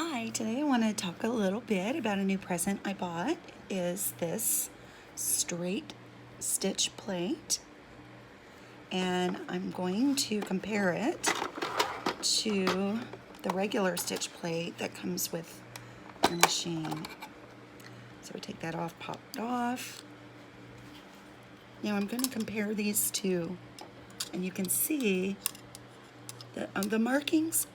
Hi, today I want to talk a little bit about a new present I bought. Is this straight stitch plate, and I'm going to compare it to the regular stitch plate that comes with your machine. So we take that off, pop it off. Now I'm going to compare these two, and you can see that the markings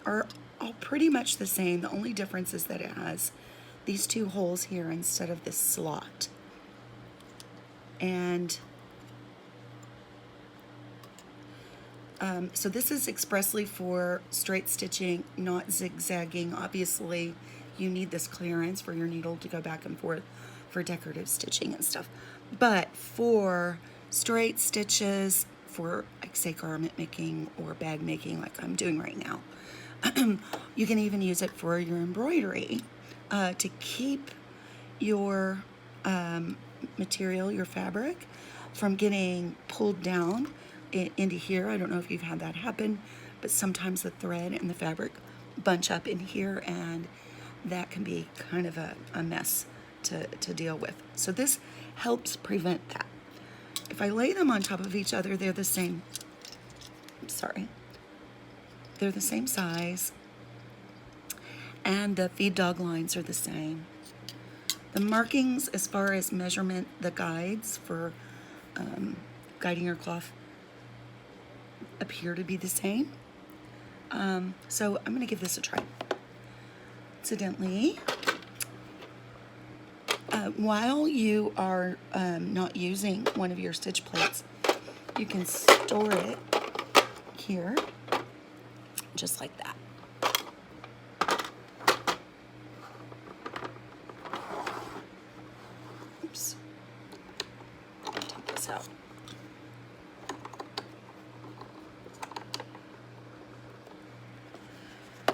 are all pretty much the same. The only difference is that it has these two holes here instead of this slot. And so this is expressly for straight stitching, not zigzagging. Obviously, you need this clearance for your needle to go back and forth for decorative stitching and stuff. But for straight stitches, for like say garment making or bag making like I'm doing right now, you can even use it for your embroidery to keep your material, your fabric, from getting pulled down into here. I don't know if you've had that happen, but sometimes the thread and the fabric bunch up in here, and that can be kind of a mess to deal with. So this helps prevent that. If I lay them on top of each other, they're the same. Sorry. They're the same size, and the feed dog lines are the same. The markings as far as measurement, the guides for guiding your cloth appear to be the same. So I'm going to give this a try. Incidentally, while you are not using one of your stitch plates, you can store it here, just like that. Oops. Take this out.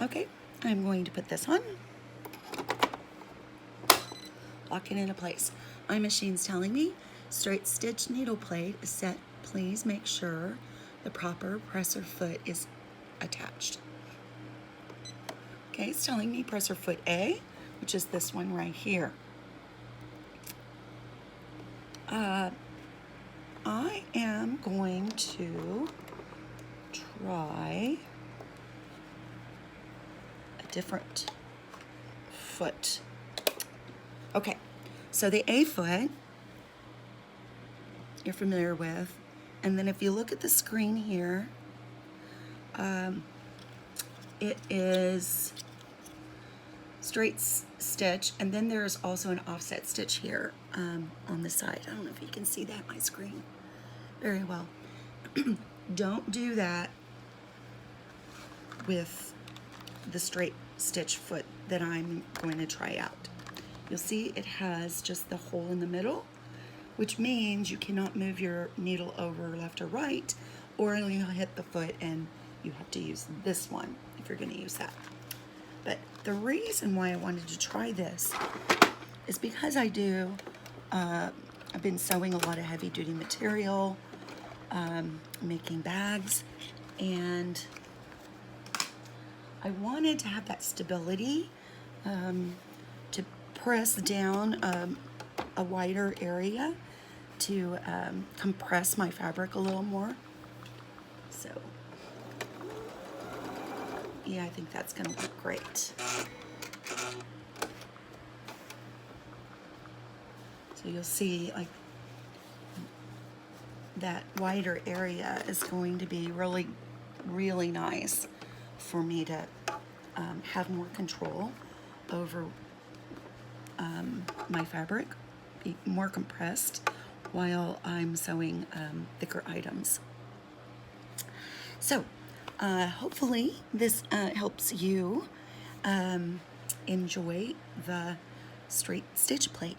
Okay, I'm going to put this on. Lock it into place. My machine's telling me straight stitch needle plate is set. Please make sure the proper presser foot is attached. Okay, it's telling me presser foot A, which is this one right here. I am going to try a different foot. Okay, so the A foot you're familiar with, and then if you look at the screen here, it is straight stitch, and then there's also an offset stitch here on the side. I don't know if you can see that on my screen very well. Don't do that with the straight stitch foot that I'm going to try out. You'll see it has just the hole in the middle, which means you cannot move your needle over left or right, or you'll hit the foot and you have to use this one if you're going to use that. But the reason why I wanted to try this is because I've been sewing a lot of heavy duty material, making bags, and I wanted to have that stability to press down a wider area to compress my fabric a little more. So yeah, I think that's going to look great. So you'll see like that wider area is going to be really, really nice for me to have more control over my fabric, be more compressed while I'm sewing thicker items. So hopefully this helps you enjoy the straight stitch plate.